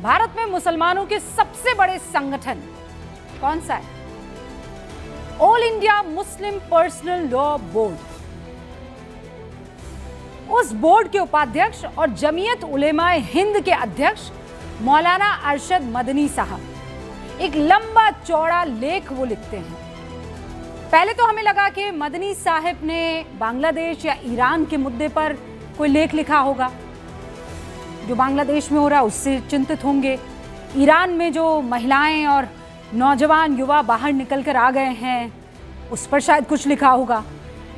भारत में मुसलमानों के सबसे बड़े संगठन कौन सा है? All India Muslim personal law board. उस बोर्ड के उपाध्यक्ष और जमीयत उलेमाए हिंद के अध्यक्ष मौलाना अरशद मदनी साहब एक लंबा चौड़ा लेख वो लिखते हैं। पहले तो हमें लगा कि मदनी साहब ने बांग्लादेश या ईरान के मुद्दे पर कोई लेख लिखा होगा, जो बांग्लादेश में हो रहा है उससे चिंतित होंगे, ईरान में जो महिलाएं और नौजवान युवा बाहर निकलकर आ गए हैं उस पर शायद कुछ लिखा होगा,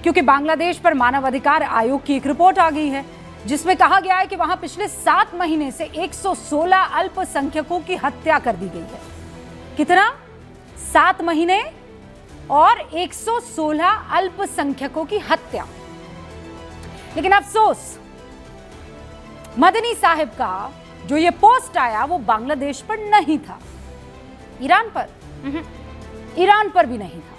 क्योंकि बांग्लादेश पर मानवाधिकार आयोग की एक रिपोर्ट आ गई है जिसमें कहा गया है कि वहां पिछले 7 महीने से 116 अल्पसंख्यकों की हत्या कर दी गई है। कितना? 7 महीने और 116 अल्पसंख्यकों की हत्या। लेकिन अफसोस, मदनी साहब का जो ये पोस्ट आया वो बांग्लादेश पर नहीं था, ईरान पर, ईरान पर भी नहीं था।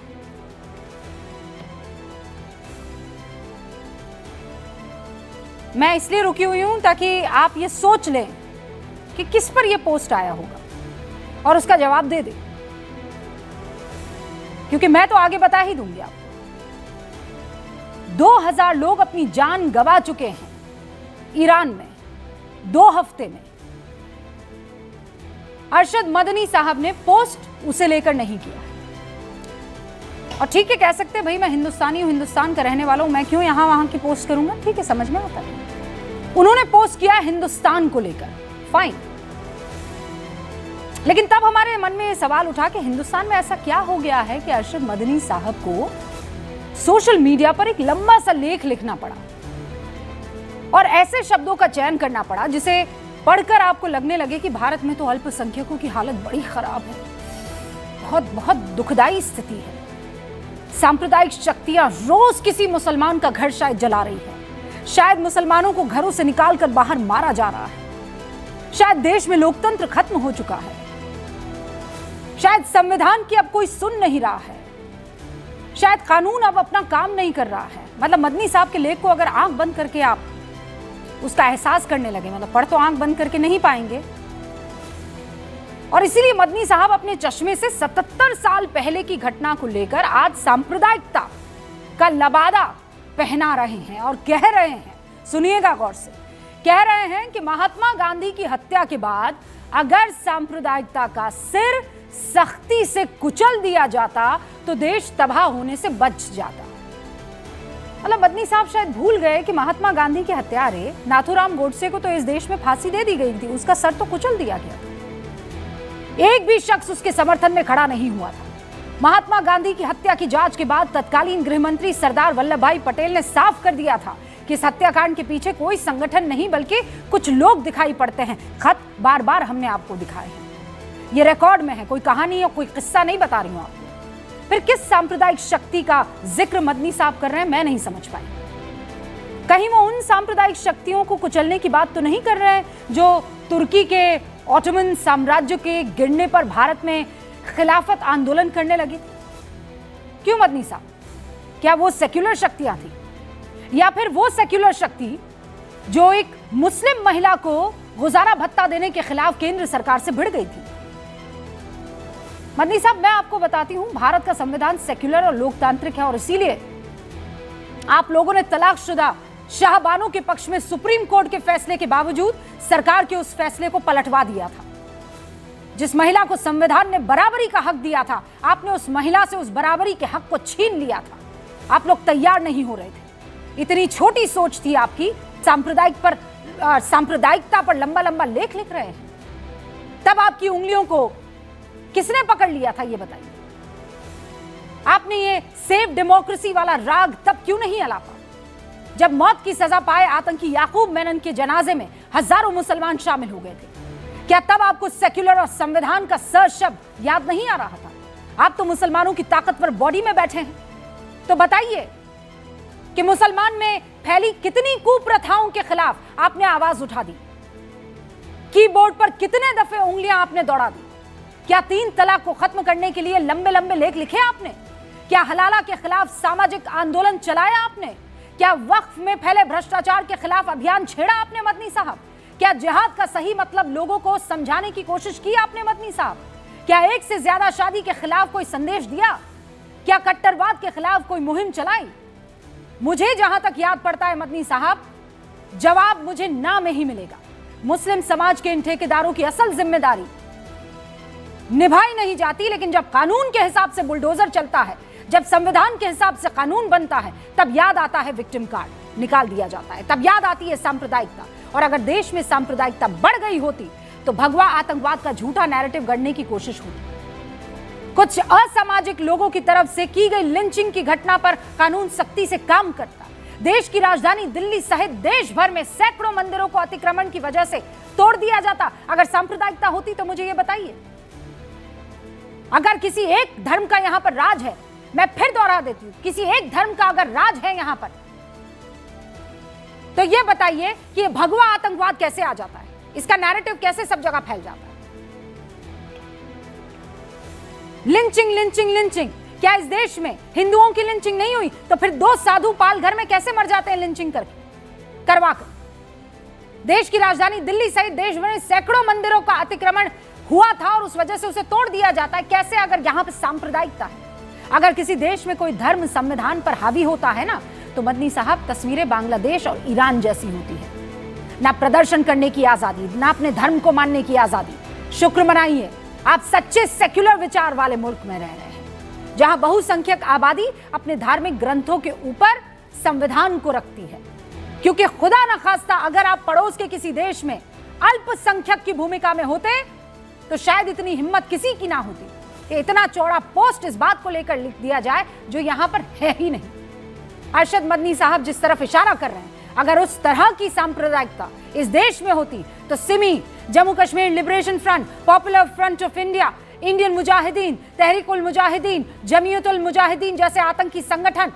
मैं इसलिए रुकी हुई हूं ताकि आप ये सोच लें कि किस पर ये पोस्ट आया होगा और उसका जवाब दे दें, क्योंकि मैं तो आगे बता ही दूंगी आपको। 2000 लोग अपनी जान गंवा चुके हैं ईरान में 2 हफ्ते में। अरशद मदनी साहब ने पोस्ट उसे लेकर नहीं किया। और ठीक है, कह सकते हैं भाई मैं हिंदुस्तानी हूं, हिंदुस्तान का रहने वाला हूं, मैं क्यों यहां वहां की पोस्ट करूंगा। ठीक है, समझ में आता है। उन्होंने पोस्ट किया हिंदुस्तान को लेकर, फाइन। लेकिन तब हमारे मन में सवाल उठा कि हिंदुस्तान में ऐसा क्या हो गया है कि अरशद मदनी साहब को सोशल मीडिया पर एक लंबा सा लेख लिखना पड़ा और ऐसे शब्दों का चयन करना पड़ा जिसे पढ़कर आपको लगने लगे कि भारत में तो अल्पसंख्यकों की हालत बड़ी खराब है, बहुत बहुत दुखदाई स्थिति है। सांप्रदायिक शक्तियां रोज किसी मुसलमान का घर शायद जला रही है, शायद मुसलमानों को घरों से निकालकर बाहर मारा जा रहा है, शायद देश में लोकतंत्र खत्म हो चुका है, शायद संविधान की अब कोई सुन नहीं रहा है, शायद कानून अब अपना काम नहीं कर रहा है। मतलब मदनी साहब के लेख को अगर आंख बंद करके आप उसका एहसास करने लगे, मतलब पढ़ तो आंख बंद करके नहीं पाएंगे। और इसीलिए मदनी साहब अपने चश्मे से 77 साल पहले की घटना को लेकर आज सांप्रदायिकता का लबादा पहना रहे हैं और कह रहे हैं, सुनिएगा गौर से, कह रहे हैं कि महात्मा गांधी की हत्या के बाद अगर सांप्रदायिकता का सिर सख्ती से कुचल दिया जाता तो देश तबाह होने से बच जाता। मतलब मदनी साहब शायद भूल गए कि महात्मा गांधी के हत्यारे नाथूराम गोडसे को तो इस देश में फांसी दे दी गई थी, उसका सर तो कुचल दिया गया था, एक भी शख्स उसके समर्थन में खड़ा नहीं हुआ था। महात्मा गांधी की हत्या की जांच के बाद तत्कालीन गृह मंत्री सरदार वल्लभ भाई पटेल ने साफ कर दिया था कि इस हत्याकांड के पीछे कोई संगठन नहीं बल्कि कुछ लोग दिखाई पड़ते हैं। खत बार बार हमने आपको दिखाए हैं, ये रिकॉर्ड में है, कोई कहानी या कोई किस्सा नहीं बता रही हूं आपको। फिर किस सांप्रदायिक शक्ति का जिक्र मदनी साहब कर रहे हैं मैं नहीं समझ पाई। कहीं वो उन सांप्रदायिक शक्तियों को कुचलने की बात तो नहीं कर रहे हैं जो तुर्की के ऑटोमन साम्राज्य के गिरने पर भारत में खिलाफत आंदोलन करने लगी थी? क्यों मदनी साहब, क्या वो सेक्युलर शक्तियां थी, या फिर वो सेक्युलर शक्ति जो एक मुस्लिम महिला को गुजारा भत्ता देने के खिलाफ केंद्र सरकार से भिड़ गई थी? मदनी साहब, मैं आपको बताती हूं, भारत का संविधान सेक्युलर और लोकतांत्रिक है और इसीलिए आप लोगों ने तलाकशुदा शाहबानों के पक्ष में सुप्रीम कोर्ट के फैसले के बावजूद सरकार के उस फैसले को पलटवा दिया था। जिस महिला को संविधान ने बराबरी का हक दिया था, आपने उस महिला से उस बराबरी के हक को छीन लिया था। आप लोग तैयार नहीं हो रहे थे, इतनी छोटी सोच थी आपकी। सांप्रदायिकता पर लंबा लंबा लेख लिख रहे हैं। तब आपकी उंगलियों को किसने पकड़ लिया था ये बताइए? आपने ये सेव डेमोक्रेसी वाला राग तब क्यों नहीं अलापा जब मौत की सजा पाए आतंकी याकूब मेनन के जनाजे में हजारों मुसलमान शामिल हो गए थे? क्या तब आपको सेक्युलर और संविधान का स शब्द याद नहीं आ रहा था? आप तो मुसलमानों की ताकतवर बॉडी में बैठे हैं, तो बताइए कि मुसलमान में फैली कितनी कुप्रथाओं के खिलाफ आपने आवाज उठा दी? कीबोर्ड पर कितने दफे उंगलियां आपने दौड़ा दी? क्या 3 तलाक को खत्म करने के लिए लंबे लंबे लेख लिखे आपने? क्या हलाला के खिलाफ सामाजिक आंदोलन चलाया आपने? क्या वक्फ में फैले भ्रष्टाचार के खिलाफ अभियान छेड़ा आपने मदनी साहब? क्या जिहाद का सही मतलब लोगों को समझाने की कोशिश की आपने मदनी साहब? क्या एक से ज्यादा शादी के खिलाफ कोई संदेश दिया? क्या कट्टरवाद के खिलाफ कोई मुहिम चलाई? मुझे जहां तक याद पड़ता है मदनी साहब, जवाब मुझे ना में ही मिलेगा। मुस्लिम समाज के इन ठेकेदारों की असल जिम्मेदारी निभाई नहीं जाती, लेकिन जब कानून के हिसाब से बुलडोजर चलता है, जब संविधान के हिसाब से कानून बनता है, तब याद आता है विक्टिम कार्ड निकाल दिया जाता है, तब याद आती है सांप्रदायिकता। और अगर देश में सांप्रदायिकता बढ़ गई होती तो भगवा आतंकवाद का झूठा नैरेटिव गढ़ने की कोशिश होती। कुछ असामाजिक लोगों की तरफ से की गई लिंचिंग की घटना पर कानून सख्ती से काम करता। देश की राजधानी दिल्ली सहित देश भर में सैकड़ों मंदिरों को अतिक्रमण की वजह से तोड़ दिया जाता। अगर सांप्रदायिकता होती तो मुझे यह बताइए, अगर किसी एक धर्म का यहां पर राज है, मैं फिर दोहरा देती हूं, किसी एक धर्म का अगर राज है यहां पर, तो यह बताइए कि यह भगवा आतंकवाद कैसे आ जाता है, इसका नैरेटिव कैसे सब जगह फैल जाता है। लिंचिंग लिंचिंग लिंचिंग, क्या इस देश में हिंदुओं की लिंचिंग नहीं हुई तो फिर दो साधु पाल घर में कैसे मर जाते हैं लिंचिंग करवाकर? देश की राजधानी दिल्ली सहित देश भर में सैकड़ों मंदिरों का अतिक्रमण हुआ था और उस वजह से उसे तोड़ दिया जाता है। कैसे? अगर यहां पर सांप्रदायिकता है, अगर किसी देश में कोई धर्म संविधान पर हावी होता है ना, तो मदनी साहब तस्वीरें बांग्लादेश और ईरान जैसी होती है। ना प्रदर्शन करने की आजादी, ना अपने धर्म को मानने की आजादी। शुक्र मनाइए आप सच्चे सेक्युलर विचार वाले मुल्क में रह रहे हैं, जहां बहुसंख्यक आबादी अपने धार्मिक ग्रंथों के ऊपर संविधान को रखती है। क्योंकि खुदा न खास्ता अगर आप पड़ोस के किसी देश में अल्पसंख्यक की भूमिका में होते तो शायद इतनी हिम्मत किसी की ना होती कि इतना चौड़ा पोस्ट इस बात को लेकर लिख दिया जाए जो यहां पर है ही नहीं। अरशद मदनी साहब जिस तरफ इशारा कर रहे हैं, अगर उस तरह की सांप्रदायिकता इस देश में होती तो SIMI, Jammu Kashmir liberation front, popular front of India, Indian Mujahideen, Tehreek ul Mujahideen, Jamiat ul Mujahideen जैसे आतंकी संगठन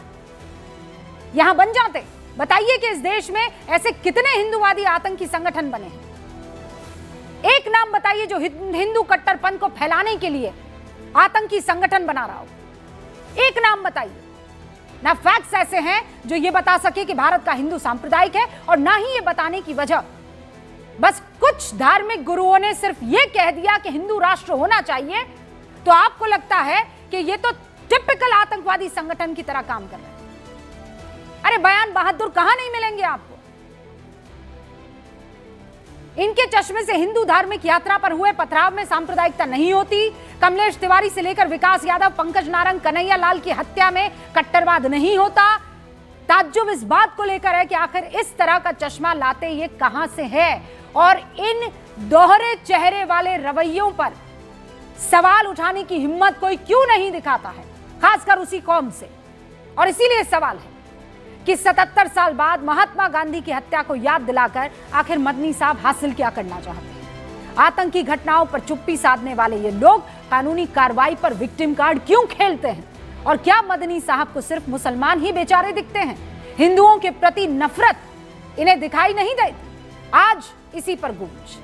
यहां बन जाते। बताइए कि इस देश में ऐसे कितने हिंदूवादी आतंकी संगठन बने हैं? एक नाम बताइए जो हिंदू कट्टरपंथ को फैलाने के लिए आतंकी संगठन बना रहा हो। एक नाम बताइए। ना फैक्ट्स ऐसे हैं जो ये बता सके कि भारत का हिंदू सांप्रदायिक है, और ना ही ये बताने की वजह बस कुछ धार्मिक गुरुओं ने सिर्फ ये कह दिया कि हिंदू राष्ट्र होना चाहिए, तो आपको लगता है कि ये तो टिपिकल आतंकवादी संगठन की तरह काम कर रहे हैं। अरे बयान बहादुर कहां नहीं मिलेंगे आपको? इनके चश्मे से हिंदू धार्मिक यात्रा पर हुए पथराव में सांप्रदायिकता नहीं होती। कमलेश तिवारी से लेकर विकास यादव, पंकज नारंग, कन्हैया लाल की हत्या में कट्टरवाद नहीं होता। ताज्जुब इस बात को लेकर है कि आखिर इस तरह का चश्मा लाते ये कहां से है, और इन दोहरे चेहरे वाले रवैयों पर सवाल उठाने की हिम्मत कोई क्यों नहीं दिखाता है, खासकर उसी कौम से। और इसीलिए सवाल है कि 77 साल बाद महात्मा गांधी की हत्या को याद दिलाकर आखिर मदनी साहब हासिल क्या करना चाहते हैं? आतंकी घटनाओं पर चुप्पी साधने वाले ये लोग कानूनी कार्रवाई पर विक्टिम कार्ड क्यों खेलते हैं? और क्या मदनी साहब को सिर्फ मुसलमान ही बेचारे दिखते हैं? हिंदुओं के प्रति नफरत इन्हें दिखाई नहीं देती? आज इसी पर गूंज।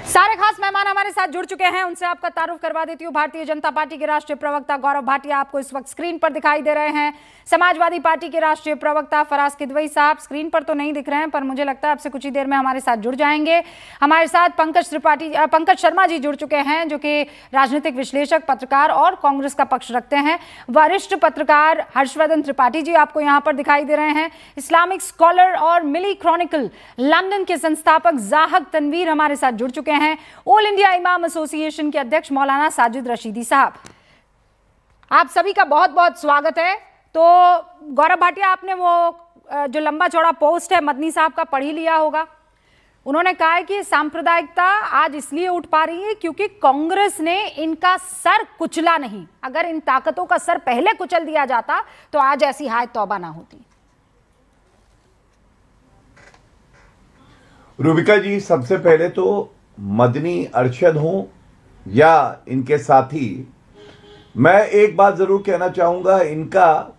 सारे खास मेहमान हमारे साथ जुड़ चुके हैं, उनसे आपका तारुफ करवा देती हूँ। भारतीय जनता पार्टी के राष्ट्रीय प्रवक्ता गौरव भाटिया आपको इस वक्त स्क्रीन पर दिखाई दे रहे हैं। समाजवादी पार्टी के राष्ट्रीय प्रवक्ता फराज किदवई साहब स्क्रीन पर तो नहीं दिख रहे हैं, पर मुझे लगता है आपसे कुछ ही देर में हमारे साथ जुड़ जाएंगे। हमारे साथ पंकज शर्मा जी जुड़ चुके हैं, जो कि राजनीतिक विश्लेषक, पत्रकार और कांग्रेस का पक्ष रखते हैं। वरिष्ठ पत्रकार हर्षवर्धन त्रिपाठी जी आपको यहाँ पर दिखाई दे रहे हैं। इस्लामिक स्कॉलर और मिली क्रॉनिकल लंदन के संस्थापक जाहक तनवीर हमारे साथ जुड़ चुके हैं। ऑल इंडिया इमाम एसोसिएशन के अध्यक्ष मौलाना साजिद रशीदी साहब, आप सभी का बहुत बहुत स्वागत है। तो गौरव भाटिया, आपने वो जो लंबा चौड़ा पोस्ट है मदनी साहब का पढ़ ही लिया होगा। उन्होंने कहा है कि सांप्रदायिकता आज इसलिए उठ पा रही है क्योंकि कांग्रेस ने इनका सर कुचला नहीं। अगर इन ताकतों का सर पहले कुचल दिया जाता तो आज ऐसी हाय तौबा ना होती। रूबिका जी, सबसे पहले तो मदनी अरशद हों या इनके साथी, मैं एक बात जरूर कहना चाहूंगा, इनका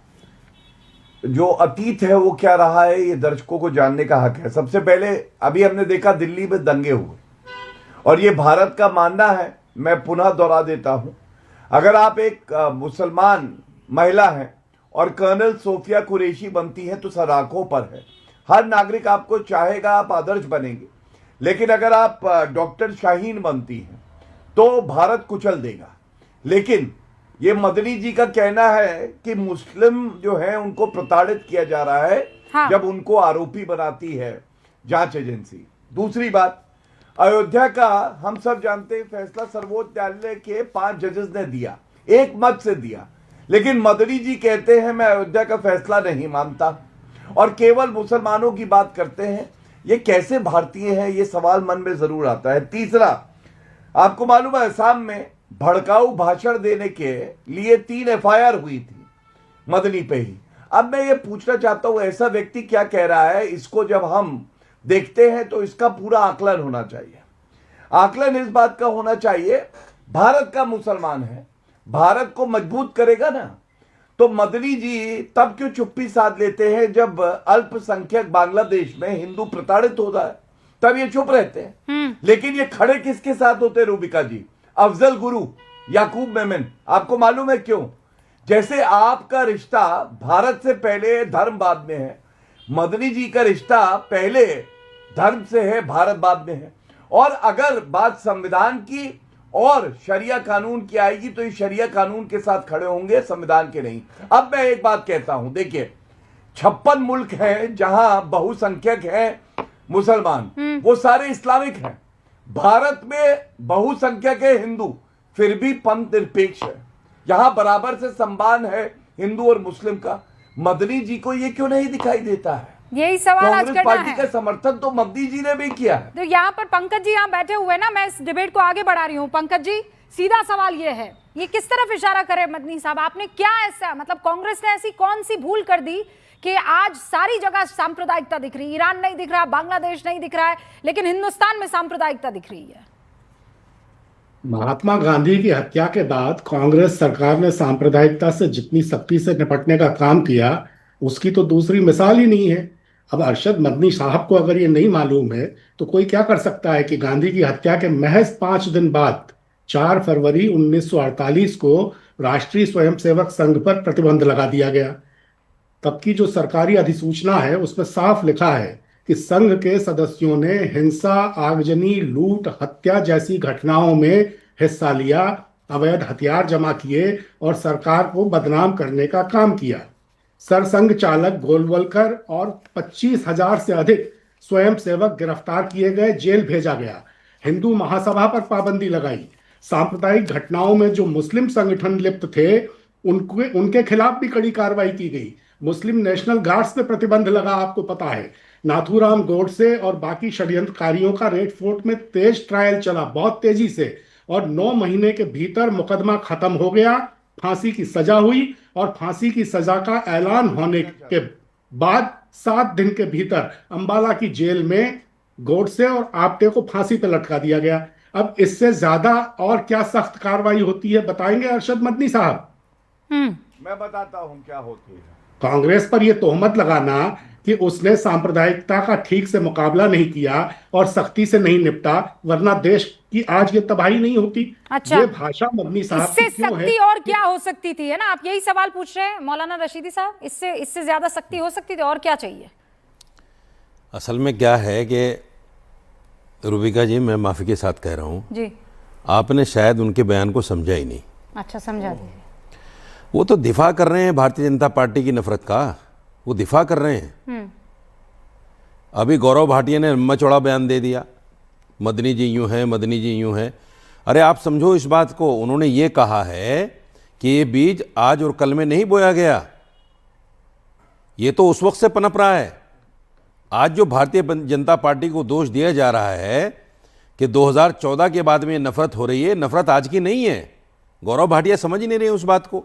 जो अतीत है वो क्या रहा है ये दर्शकों को जानने का हक है। सबसे पहले अभी हमने देखा दिल्ली में दंगे हुए, और ये भारत का मानना है, मैं पुनः दोहरा देता हूं, अगर आप एक मुसलमान महिला हैं और कर्नल सोफिया कुरैशी बनती हैं तो सराखों पर है। हर नागरिक आपको चाहेगा, आप आदर्श बनेंगे। लेकिन अगर आप डॉक्टर शाहीन बनती हैं तो भारत कुचल देगा। लेकिन ये मदनी जी का कहना है कि मुस्लिम जो है उनको प्रताड़ित किया जा रहा है, हाँ। जब उनको आरोपी बनाती है जांच एजेंसी। दूसरी बात, अयोध्या का हम सब जानते हैं फैसला सर्वोच्च न्यायालय के 5 जजेस ने दिया, एक मत से दिया। लेकिन मदनी जी कहते हैं मैं अयोध्या का फैसला नहीं मानता और केवल मुसलमानों की बात करते हैं। ये कैसे भारतीय हैं, ये सवाल मन में जरूर आता है। तीसरा, आपको मालूम है असम में भड़काऊ भाषण देने के लिए 3 एफआईआर हुई थी मदनी पे ही। अब मैं ये पूछना चाहता हूं, ऐसा व्यक्ति क्या कह रहा है, इसको जब हम देखते हैं तो इसका पूरा आकलन होना चाहिए। आकलन इस बात का होना चाहिए, भारत का मुसलमान है, भारत को मजबूत करेगा ना। तो मदनी जी तब क्यों चुप्पी साध लेते हैं जब अल्पसंख्यक बांग्लादेश में हिंदू प्रताड़ित होता है, तब ये चुप रहते हैं। लेकिन ये खड़े किसके साथ होते हैं रूबिका जी? अफजल गुरु, याकूब मेमन। आपको मालूम है क्यों? जैसे आपका रिश्ता भारत से पहले धर्म बाद में है, मदनी जी का रिश्ता पहले धर्म से है, भारत बाद में है। और अगर बात संविधान की और शरिया कानून की आएगी तो ये शरिया कानून के साथ खड़े होंगे, संविधान के नहीं। अब मैं एक बात कहता हूं, देखिए 56 मुल्क हैं जहां बहुसंख्यक हैं मुसलमान, वो सारे इस्लामिक हैं। भारत में बहुसंख्यक है हिंदू, फिर भी पंथ निरपेक्ष है। यहां बराबर से सम्मान है हिंदू और मुस्लिम का। मदनी जी को ये क्यों नहीं दिखाई देता है? यही सवाल आज कांग्रेस करना पार्टी है। का समर्थन तो मदनी जी ने भी किया है। तो यहाँ पर पंकज जी यहाँ बैठे हुए ना, मैं इस डिबेट को आगे बढ़ा रही हूँ। पंकज जी, सीधा सवाल ये है, ये किस तरफ इशारा करे मदनी साहब? आपने क्या ऐसा, मतलब कांग्रेस ने ऐसी कौन सी भूल कर दी कि आज सारी जगह सांप्रदायिकता दिख रही है? ईरान नहीं दिख रहा, बांग्लादेश नहीं दिख रहा है, लेकिन हिंदुस्तान में सांप्रदायिकता दिख रही है। महात्मा गांधी की हत्या के बाद कांग्रेस सरकार ने सांप्रदायिकता से जितनी सख्ती से निपटने का काम किया, उसकी तो दूसरी मिसाल ही नहीं है। अब अरशद मदनी साहब को अगर ये नहीं मालूम है तो कोई क्या कर सकता है कि गांधी की हत्या के महज 5 दिन बाद 4 फरवरी 1948 को राष्ट्रीय स्वयंसेवक संघ पर प्रतिबंध लगा दिया गया। तब की जो सरकारी अधिसूचना है उसमें साफ लिखा है कि संघ के सदस्यों ने हिंसा, आगजनी, लूट, हत्या जैसी घटनाओं में हिस्सा लिया, अवैध हथियार जमा किए और सरकार को बदनाम करने का काम किया। सरसंघ चालक गोलवलकर और 25,000 से अधिक स्वयंसेवक गिरफ्तार किए गए, जेल भेजा गया। हिंदू महासभा पर पाबंदी लगाई। सांप्रदायिक घटनाओं में जो मुस्लिम संगठन लिप्त थे उनके खिलाफ भी कड़ी कार्रवाई की गई। मुस्लिम नेशनल गार्ड्स पे प्रतिबंध लगा, आपको पता है। नाथूराम गोडसे और बाकी षड्यंत्रकारियों का रेड फोर्ट में तेज ट्रायल चला, बहुत तेजी से, और 9 महीने के भीतर मुकदमा खत्म हो गया, फांसी की सजा हुई और फांसी की सजा का ऐलान होने के बाद 7 दिन के भीतर अंबाला की जेल में गोडसे और आप्टे को फांसी पर लटका दिया गया। अब इससे ज्यादा और क्या सख्त कार्रवाई होती है, बताएंगे अरशद मदनी साहब? मैं बताता हूं क्या होती है। कांग्रेस पर यह तोहमत लगाना कि उसने सांप्रदायिकता का ठीक से मुकाबला नहीं किया और सख्ती से नहीं निपटा, वरना देश की आज ये तबाही नहीं होती। अच्छा, ये भाषा मदनी साहब की इससे क्यों है? सख्ती और क्या हो सकती थी, है ना? आप यही सवाल पूछ रहे हैं मौलाना रशीदी साहब? इससे ज्यादा सख्ती हो सकती थी, और क्या चाहिए? असल में क्या है कि रूबिका जी, मैं माफ़ी के साथ कह रहा हूँ जी, आपने शायद उनके बयान को समझा ही नहीं। अच्छा, समझा दीजिए। वो तो दिफा कर रहे हैं भारतीय जनता पार्टी की नफरत का, वो दिफा कर रहे हैं। अभी गौरव भाटिया ने लंबा चौड़ा बयान दे दिया, मदनी जी यूं हैं, मदनी जी यूं हैं। अरे आप समझो इस बात को, उन्होंने ये कहा है कि ये बीज आज और कल में नहीं बोया गया, ये तो उस वक्त से पनप रहा है। आज जो भारतीय जनता पार्टी को दोष दिया जा रहा है कि 2014 के बाद में नफरत हो रही है, नफरत आज की नहीं है। गौरव भाटिया समझ ही नहीं रहे उस बात को,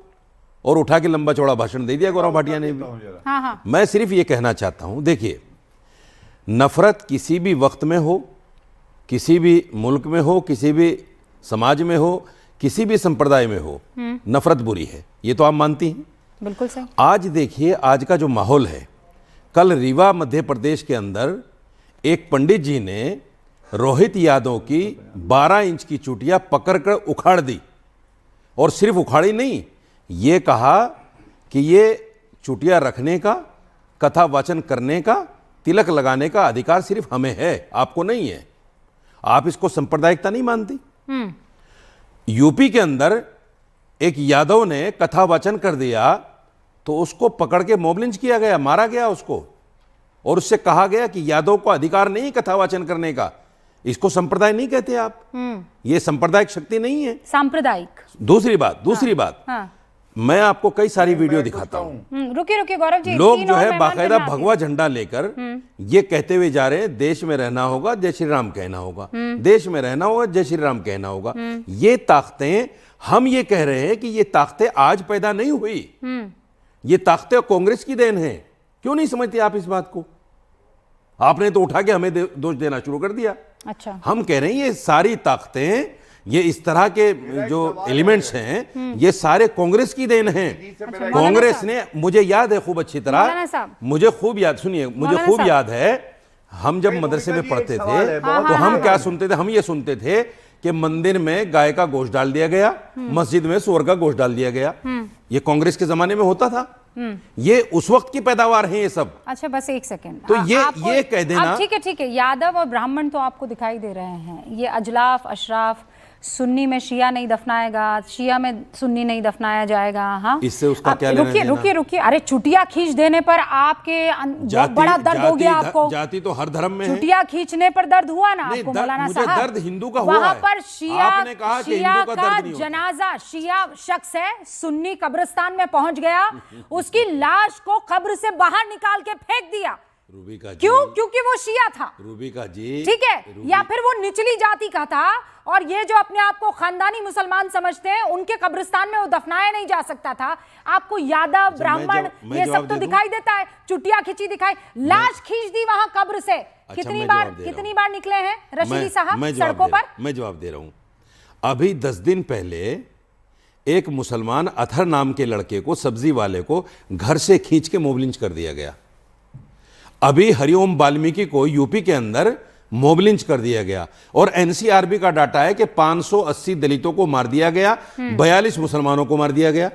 और उठा के लंबा चौड़ा भाषण दे दिया गौरव भाटिया ने भी। हाँ। मैं सिर्फ ये कहना चाहता हूं, देखिए, नफरत किसी भी वक्त में हो, किसी भी मुल्क में हो, किसी भी समाज में हो, किसी भी संप्रदाय में हो, नफरत बुरी है, ये तो आप मानती हैं। बिल्कुल सही। आज देखिए, आज का जो माहौल है, कल रीवा मध्य प्रदेश के अंदर एक पंडित जी ने रोहित यादव की 12 इंच की चुटिया पकड़कर उखाड़ दी। और सिर्फ उखाड़ी नहीं, ये कहा कि ये चुटिया रखने का, कथा वाचन करने का, तिलक लगाने का अधिकार सिर्फ हमें है, आपको नहीं है। आप इसको सांप्रदायिकता नहीं मानती? यूपी के अंदर एक यादव ने कथा वाचन कर दिया तो उसको पकड़ के मॉब लिंच किया गया, मारा गया उसको, और उससे कहा गया कि यादव को अधिकार नहीं कथा वाचन करने का। इसको संप्रदाय नहीं कहते आप, ये सांप्रदायिक शक्ति नहीं है, सांप्रदायिक। दूसरी बात, हाँ। मैं आपको कई सारी वीडियो दिखाता हूं। रुकिए गौरव जी, लोग तीन जो और है मेहमान बाकायदा फिर मैं भगवा झंडा लेकर ये कहते हुए जा रहे हैं देश में रहना होगा, जय श्री राम कहना होगा, देश में रहना होगा, जय श्री राम कहना होगा। ये ताकतें, हम ये कह रहे हैं कि ये ताकतें आज पैदा नहीं हुई, ये ताकतें कांग्रेस की देन है। क्यों नहीं समझते आप इस बात को? आपने तो उठा के हमें दोष देना शुरू कर दिया। अच्छा, हम कह रहे हैं ये सारी ताकतें, ये इस तरह के जो एलिमेंट्स हैं, ये सारे कांग्रेस की देन हैं। कांग्रेस ने, मुझे याद है खूब अच्छी तरह, मुझे खूब याद, सुनिए, मुझे खूब याद है, हम जब मदरसे में पढ़ते थे तो हम क्या सुनते थे? हम ये सुनते थे कि मंदिर में गाय का गोश्त डाल दिया गया, मस्जिद में सूअर का गोश्त डाल दिया गया। ये कांग्रेस के जमाने में होता था। ये उस वक्त की पैदावार है ये सब। अच्छा, बस एक सेकंड। तो ये कह देना, ठीक है, यादव और ब्राह्मण तो आपको दिखाई दे रहे हैं, ये अजलाफ, अशराफ, सुन्नी में शिया नहीं दफनाएगा, शिया में सुन्नी नहीं दफनाया जाएगा। हाँ, इससे उसका क्या लेना देना? रुकिए, अरे चुटिया खींच देने पर आपके बड़ा दर्द हो गया आपको। जाति तो हर धर्म में है। चुटिया खींचने पर दर्द हुआ ना आपको मौलाना साहब? मुझे दर्द हिंदू का हुआ है। वहां पर शिया का नहीं जनाजा, शिया शख्स है, सुन्नी कब्रिस्तान में पहुंच गया, उसकी लाश को कब्र से बाहर निकाल के फेंक दिया। रूबिका जी, क्यों? क्योंकि वो शिया था। रूबिका जी, ठीक है, या फिर वो निचली जाति का था, और ये जो अपने आप को खानदानी मुसलमान समझते हैं, उनके कब्रिस्तान में वो दफनाया नहीं जा सकता था। आपको यादव, ब्राह्मण, ये सब तो दिखाई देता है। चुटिया खींची दिखाई, लाश खींच दी वहां कब्र से। कितनी बार निकले हैं रशीदी साहब सड़कों पर? मैं जवाब दे रहा हूं। अभी 10 दिन पहले एक मुसलमान अथर नाम के लड़के को, सब्जी वाले को, घर से खींच के मॉब लिंच कर दिया गया। अभी हरिओम वाल्मीकि को यूपी के अंदर मॉब लिंच कर दिया गया, और एनसीआरबी का डाटा है कि 580 दलितों को मार दिया गया, 42 मुसलमानों को मार दिया गया,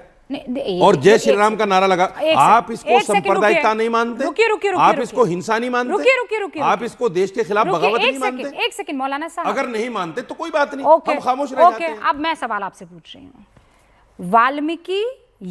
और जय श्री राम का नारा लगा। आप इसको सांप्रदायिकता नहीं मानते? आप इसको हिंसा नहीं मानते? आप इसको देश के खिलाफ बगावत नहीं मानते? एक सेकंड मौलाना साहब, अगर नहीं मानते तो कोई बात नहीं, हम खामोश रह जाते हैं। अब मैं सवाल आपसे पूछ रही हूँ, वाल्मीकि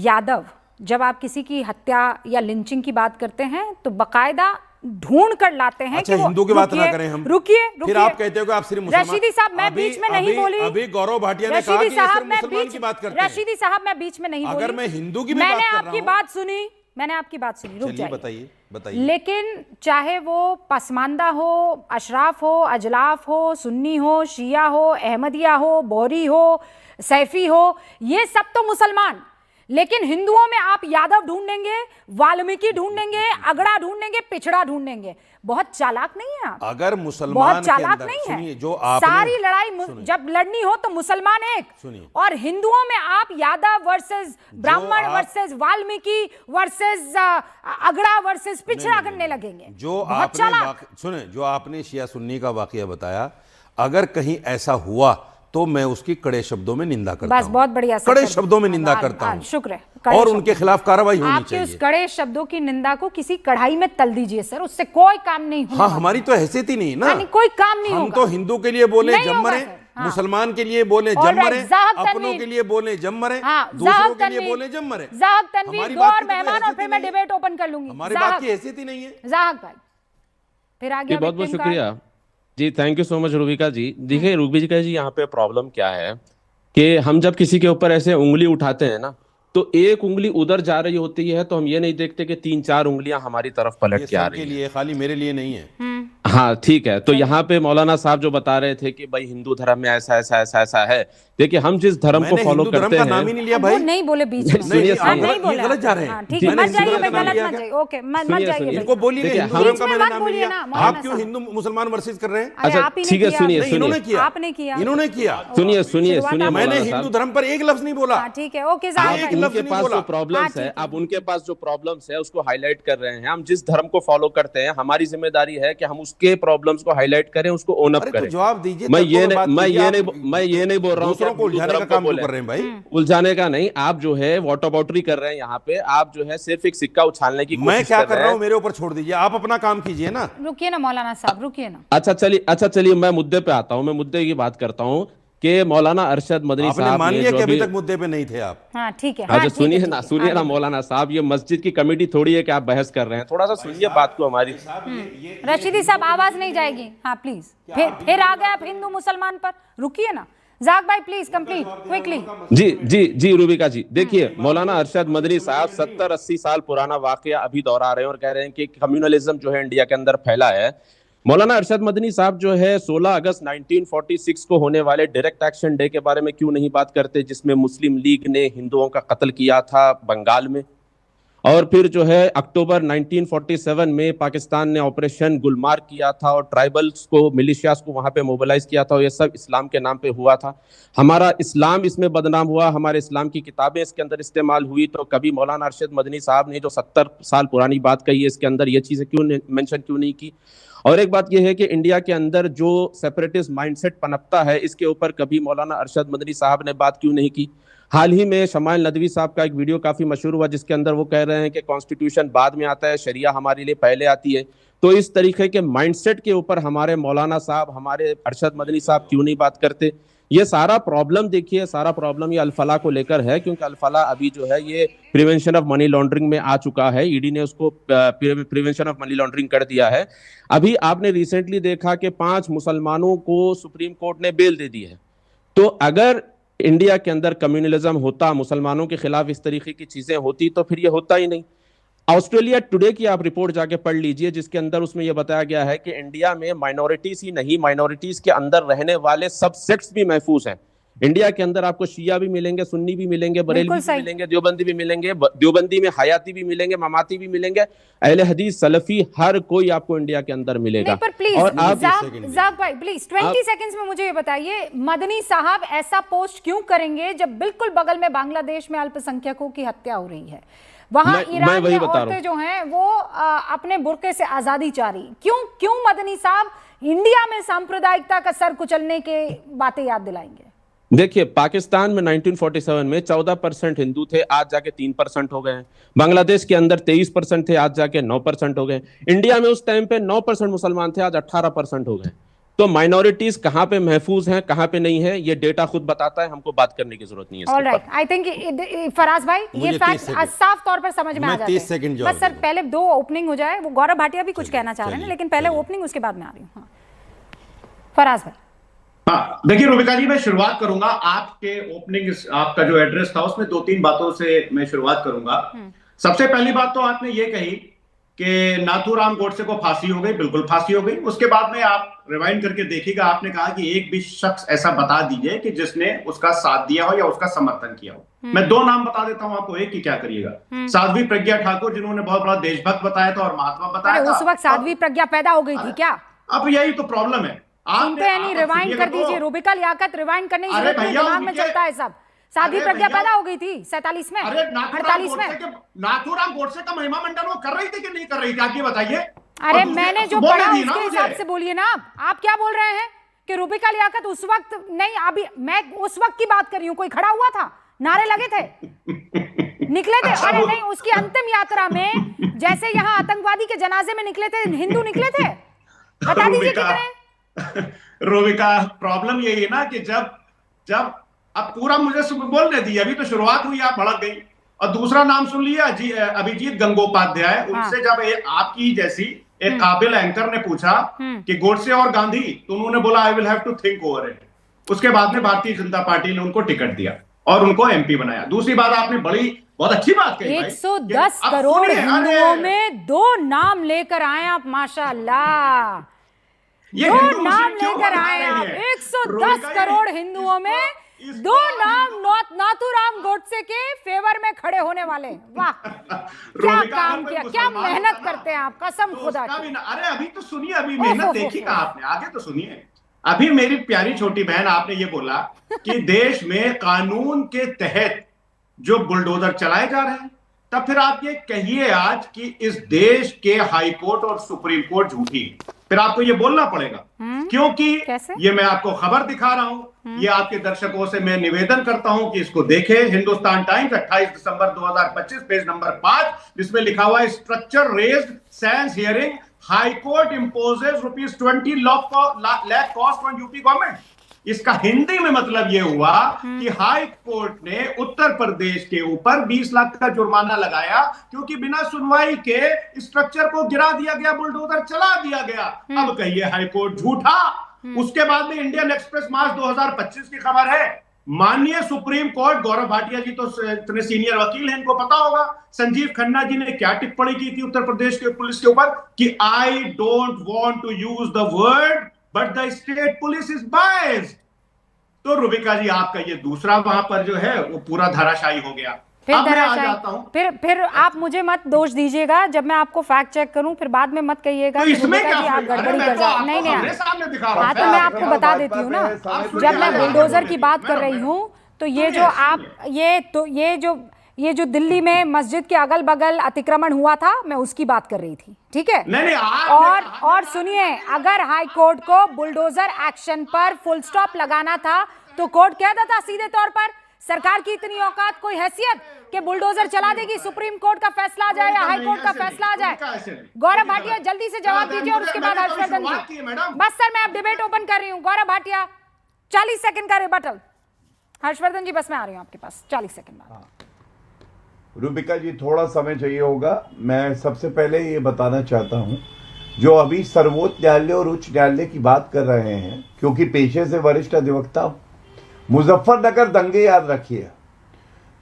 यादव, जब आप किसी की हत्या या लिंचिंग की बात करते हैं तो बकायदा ढूंढ कर लाते हैं। अच्छा, हिंदू की बात ना करें हम। रुकिए, फिर आप कहते हो कि आप सिर्फ मुसलमान। रशीदी साहब, मैं बीच में नहीं बोली। अभी गौरव भाटिया ने कहा कि सिर्फ मुसलमान की बात करते हैं। रशीदी साहब, मैं बीच में नहीं बोली। अगर मैं हिंदू की भी बात कर रहा हूं। मैंने आपकी बात सुनी, रुक जाइए। बताइए। लेकिन चाहे वो पसमानदा हो, अशराफ हो, अजलाफ हो, सुन्नी हो, शिया हो, अहमदिया हो, बोहरी हो, सैफी हो, ये सब तो मुसलमान। लेकिन हिंदुओं में आप यादव ढूंढेंगे, वाल्मीकि ढूंढेंगे, अगड़ा ढूंढेंगे, पिछड़ा ढूंढेंगे। बहुत चालाक नहीं है आप? अगर मुसलमान बहुत चालाक नहीं है। जो आपने सारी लड़ाई जब लड़नी हो तो मुसलमान एक, और हिंदुओं में आप यादव वर्सेस ब्राह्मण वर्सेस वाल्मीकि वर्सेस अगड़ा वर्सेस पिछड़ा करने लगेंगे। जो आपने शिया सुन्नी का वाकया बताया, अगर कहीं ऐसा हुआ तो मैं उसकी कड़े शब्दों में निंदा करता हूं। बस, बहुत बढ़िया, कड़े शब्दों में निंदा करता हूं। शुक्र है। और उनके खिलाफ कार्रवाई होनी चाहिए। आपके उस कड़े शब्दों की निंदा को किसी कढ़ाई में तल दीजिए सर, उससे कोई काम नहीं होगा। हाँ, हमारी तो हैसियत ही नहीं ना, कोई काम नहीं होगा। हम तो हिंदू के लिए बोले जम मरे, मुसलमान के लिए बोले जम मरे, अपनों के लिए बोले जम मरे, दूसरों के लिए बोले जम मरे। ज़ाहक तनवीर, दो और मेहमान और फिर मैं डिबेट ओपन कर लूंगी। हमारी बात की हैसियत ही नहीं है। ज़ाहक भाई, फिर आगे। बहुत बहुत शुक्रिया जी, thank you so much Rubika ji. देखिए रूबिका जी, यहाँ पे प्रॉब्लम क्या है कि हम जब किसी के ऊपर ऐसे उंगली उठाते हैं ना, तो एक उंगली उधर जा रही होती है, तो हम ये नहीं देखते कि 3-4 उंगलियां हमारी तरफ पलट के आ रही है। खाली मेरे लिए नहीं है। हाँ ठीक है, तो यहाँ पे मौलाना साहब जो बता रहे थे कि भाई हिंदू धर्म में ऐसा ऐसा ऐसा ऐसा है, देखिए हम जिस धर्म को फॉलो करते हैं, नाम ही नहीं लिया भाई, नहीं बोले बीच में, सुनिए गलत जा रहे हैं। ठीक है, मत जाइए, गलत मत जाइए, ओके मत जाइए, इनको बोलिए हिंदू धर्म का मैंने नाम नहीं लिया। आप क्यों हिंदू मुसलमान वर्सेस कर रहे हैं? अच्छा ठीक है, सुनिए इन्होंने किया, आपने किया, सुनिए मैंने हिंदू धर्म पर एक लफ्ज नहीं बोला। ठीक है, ओके, लफ्ज उनके नहीं पास बोला। जो प्रॉब्लम्स है, आप उनके पास जो प्रॉब्लम्स है उसको हाईलाइट कर रहे हैं। हम जिस धर्म को फॉलो करते हैं, हमारी जिम्मेदारी है कि हम उसके प्रॉब्लम्स को हाईलाइट करें, उसको ओन अप अरे तो करें। जवाब दीजिए, मैं तर्कों ये में बात मैं कीजिए। ये आप नहीं मैं ये नहीं बोल रहा हूँ कि दूसरों आप को हिंदू उलझाने का धर्म को काम क्यों बोलें। कर रहे हैं भाई? उलझाने का नहीं, आप जो है वाटर बॉटरी कर रहे हैं यहाँ पे, आप जो है सिर्फ एक सिक्का उछालने की मैं कोशिश क्या कर कर रहे रहा हैं। हूं, मेरे ऊपर छोड़ दीजिए, आप अपना काम कीजिए ना। रुकिए ना मौलाना साहब, रुकिए ना। अच्छा चलिए मैं मुद्दे पे आता हूँ, मैं मुद्दे की बात करता हूँ कि मौलाना अरशद मदनी आपने साहब मान ने लिया जो कि अभी अभी तक मुद्दे पे नहीं थे आप। हाँ ठीक है, हाँ अच्छा ठीक है, ठीक है, सुनिए ना आगे बढ़ो। मौलाना साहब, ये मस्जिद की कमेटी थोड़ी है कि आप बहस कर रहे हैं, थोड़ा सा सुनिए बात को हमारी। रशीदी साहब आवाज नहीं जाएगी, हाँ प्लीज। फिर आ गए आप हिंदू मुसलमान पर, रुकिए ना। जाक भाई प्लीज कंप्लीट क्विकली। जी रूबिका जी, देखिए मौलाना अरशद मदनी साहब 70-80 साल पुराना वाकया अभी दोहरा रहे हैं और कह रहे हैं कि कम्युनलिज्म जो है इंडिया के अंदर फैला है। मौलाना अरशद मदनी साहब जो है 16 अगस्त 1946 को होने वाले डायरेक्ट एक्शन डे के बारे में क्यों नहीं बात करते, जिसमें मुस्लिम लीग ने हिंदुओं का कत्ल किया था बंगाल में। और फिर जो है अक्टूबर 1947 में पाकिस्तान ने ऑपरेशन गुलमार्ग किया था और ट्राइबल्स को, मिलिशियास को वहां पे मोबिलाइज किया था, और ये सब इस्लाम के नाम पे हुआ था। हमारा इस्लाम इसमें बदनाम हुआ, हमारे इस्लाम की किताबें इसके अंदर इस्तेमाल हुई। तो कभी मौलाना अरशद मदनी साहब ने जो 70 साल पुरानी बात कही है, इसके अंदर ये चीजें क्यों मेंशन क्यों नहीं की? और एक बात यह है कि इंडिया के अंदर जो सेपरेटिस्ट माइंडसेट पनपता है, इसके ऊपर कभी मौलाना अरशद मदनी साहब ने बात क्यों नहीं की? हाल ही में शमाइल नदवी साहब का एक वीडियो काफी मशहूर हुआ, जिसके अंदर वो कह रहे हैं कि कॉन्स्टिट्यूशन बाद में आता है, शरिया हमारे लिए पहले आती है। तो इस तरीके के माइंडसेट के ऊपर हमारे मौलाना साहब, हमारे अरशद मदनी साहब क्यों नहीं बात करते? ये सारा प्रॉब्लम देखिए, सारा प्रॉब्लम ये अल-फलाह को लेकर है, क्योंकि अल-फलाह अभी जो है ये प्रिवेंशन ऑफ मनी लॉन्ड्रिंग में आ चुका है। ईडी ने उसको प्रिवेंशन ऑफ मनी लॉन्ड्रिंग कर दिया है। अभी आपने रिसेंटली देखा कि 5 मुसलमानों को सुप्रीम कोर्ट ने बेल दे दी है। तो अगर इंडिया के अंदर कम्युनलिज्म होता, मुसलमानों के खिलाफ इस तरीके की चीजें होती, तो फिर ये होता ही नहीं। ऑस्ट्रेलिया टुडे की आप रिपोर्ट जाके पढ़ लीजिए, जिसके अंदर उसमें यह बताया गया है कि इंडिया में माइनॉरिटीज ही नहीं, माइनॉरिटीज के अंदर रहने वाले सब सेक्ट्स भी महफूज हैं। इंडिया के अंदर आपको शिया भी मिलेंगे, सुन्नी भी मिलेंगे, बरेलवी भी मिलेंगे, देवबंदी भी मिलेंगे, देवबंदी में हयाती भी मिलेंगे, ममाती भी मिलेंगे, अहले हदीस, सलफी, हर कोई आपको इंडिया के अंदर मिलेगा। नहीं, पर प्लीज और आप जाक भाई प्लीज 20 सेकंड्स में मुझे ये बताइए, मदनी साहब ऐसा पोस्ट क्यों करेंगे जब बिल्कुल बगल में बांग्लादेश में अल्पसंख्यकों की हत्या हो रही है? वहां ईरान में औरतें जो हैं वो अपने बुर्के से आजादी चाह रही, क्यों मदनी साहब इंडिया में सांप्रदायिकता का सर कुचलने के बातें याद दिलाएंगे? देखिए, पाकिस्तान में 1947 में 14% हिंदू थे, आज जाके 3% हो गए हैं। बांग्लादेश के अंदर 23% थे, आज जाके 9% हो गए। इंडिया में उस टाइम पे 9% मुसलमान थे, आज 18% हो गए। तो माइनॉरिटीज कहां पे महफूज हैं, कहां पे नहीं है, ये डेटा खुद बताता है, हमको बात करने की जरूरत नहीं है। ऑलराइट, आई थिंक फराज भाई ये फैक्ट साफ तौर पर समझ में आ जाते हैं। बस सर पहले 2 ओपनिंग हो जाए, वो गौरव भाटिया भी कुछ कहना चाह रहे हैं, लेकिन पहले ओपनिंग, उसके बाद में आ रही हूँ। फराज भाई। हाँ देखिए रूबिका जी, मैं शुरुआत करूंगा आपके ओपनिंग, आपका जो एड्रेस था उसमें 2-3 बातों से मैं शुरुआत करूंगा। सबसे पहली बात तो आपने ये कही कि नाथूराम गोडसे को फांसी हो गई, बिल्कुल फांसी हो गई। उसके बाद में आप रिवाइंड करके देखिएगा, आपने कहा कि एक भी शख्स ऐसा बता दीजिए कि जिसने उसका साथ दिया हो या उसका समर्थन किया हो। मैं 2 नाम बता देता हूं आपको, एक ही क्या करिएगा। साध्वी प्रज्ञा ठाकुर, जिन्होंने बहुत बड़ा देशभक्त बताया था और महात्मा बताया था। उस वक्त साध्वी प्रज्ञा पैदा हो गई थी क्या? अब यही तो प्रॉब्लम है। सुनते हैं नहीं, रिवाइंड कर दीजिए। रूबिका लियाकत, रिवाइंड करने की जरूरत नहीं, दिमाग में चलता है सब। साध्वी प्रज्ञा पैदा हो गई थी 47 में, 48 में। नाथूराम गोडसे का महिमा मंडन वो कर रही थी कि नहीं कर रही थी, आप ये बताइए। अरे मैंने जो पढ़ा उसके हिसाब से बोलिए ना। आप क्या बोल रहे हैं कि रूबिका लियाकत उस वक्त नहीं, अभी मैं उस वक्त की बात कर रही हूँ। कोई खड़ा हुआ था, नारे लगे थे, निकले थे? अरे नहीं, उसकी अंतिम यात्रा में जैसे यहाँ आतंकवादी के जनाजे में निकले थे हिंदू, निकले थे? बता दीजिए कितने। रूबिका, प्रॉब्लम यही है ना कि जब अब पूरा मुझे बोलने दी, अभी तो शुरुआत हुई, आप भड़क गई। और दूसरा नाम सुन लिया, अभिजीत गंगोपाध्याय, उनसे जब आपकी जैसी एक काबिल एंकर ने पूछा कि गोडसे और गांधी, तो उन्होंने बोला I will have to think over it. उसके बाद में भारतीय जनता पार्टी ने उनको टिकट दिया और उनको एमपी बनाया। दूसरी बात आपने बहुत अच्छी बात कही, 110 करोड़ हिंदुओं में 2 नाम लेकर आए आप, माशाअल्लाह। 2 नाम लेकर आए आप। 110 करोड़ हिंदुओं में 2 नाम नाथूराम गोडसे के फेवर में खड़े होने वाले। वाह, क्या काम किया, क्या मेहनत करते हैं आप, कसम खुदा की। अरे अभी तो सुनिए, अभी मेहनत देखी का आपने, आगे तो सुनिए। अभी मेरी प्यारी छोटी बहन, आपने ये बोला कि देश में कानून के तहत जो बुलडोजर चलाए जा रहे हैं, तब फिर आप ये कहिए आज कि इस देश के हाई कोर्ट और सुप्रीम कोर्ट झूठी है। फिर आपको ये बोलना पड़ेगा, क्योंकि कैसे? ये मैं आपको खबर दिखा रहा हूं, ये आपके दर्शकों से मैं निवेदन करता हूं कि इसको देखें। हिंदुस्तान टाइम्स 28 दिसंबर 2025 पेज नंबर 5, जिसमें लिखा हुआ है structure razed sans hearing, high court imposes ₹20 lakh cost on UP government. इसका हिंदी में मतलब यह हुआ कि हाई कोर्ट ने उत्तर प्रदेश के ऊपर 20 लाख का जुर्माना लगाया, क्योंकि बिना सुनवाई के स्ट्रक्चर को गिरा दिया गया, बुलडोजर चला दिया गया। अब कहिए हाई कोर्ट झूठा। उसके बाद में इंडियन एक्सप्रेस मार्च 2025 की खबर है, माननीय सुप्रीम कोर्ट, गौरव भाटिया जी तो इतने सीनियर वकील हैं, इनको पता होगा, संजीव खन्ना जी ने क्या टिप्पणी की थी उत्तर प्रदेश के पुलिस के ऊपर कि I don't want to use the word but the state police is biased. तो रुबिका जी, आपका ये दूसरा वहां पर जो है वो पूरा धराशायी हो गया। फिर अब मैं आ धराशायी, जाता हूं, फिर आप मुझे मत दोष दीजिएगा जब मैं आपको फैक्ट चेक करूं, फिर बाद में मत कहिएगा तो कि इसमें रुबिका क्या जी आप अरे गड़बड़ी मैं कर तो जाए। आपको नहीं नहीं अपने सामने दिखा रहा हाँ, हूं। तो मैं आपको बता बात देती हूँ बात ना, है, समय जब मैं सुनिए, बुलडोजर की बात मैं कर रही बताऊं। हूँ तो ये जो दिल्ली में मस्जिद के अगल बगल अतिक्रमण हुआ था, मैं उसकी बात कर रही थी, ठीक है। नहीं, आपने और सुनिए, अगर हाई कोर्ट को बुलडोजर एक्शन पर फुल स्टॉप लगाना था तो कोर्ट कह देता सीधे तौर पर, सरकार की इतनी औकात, कोई हैसियत कि बुलडोजर चला देगी, सुप्रीम कोर्ट का फैसला आ जाए या हाई कोर्ट का फैसला आ जाए। गौरव भाटिया जल्दी से जवाब दीजिए और उसके बाद हर्षवर्धन जी। बस सर, मैं अब डिबेट ओपन कर रही हूँ। गौरव भाटिया 40 सेकंड का रिबटल। हर्षवर्धन जी बस मैं आ रही हूँ आपके पास 40 सेकंड बाद। रुबिका जी, थोड़ा समय चाहिए होगा। मैं सबसे पहले ये बताना चाहता हूं, जो अभी सर्वोच्च न्यायालय और उच्च न्यायालय की बात कर रहे हैं, क्योंकि पेशे से वरिष्ठ अधिवक्ता हूं, मुजफ्फरनगर दंगे याद रखिए,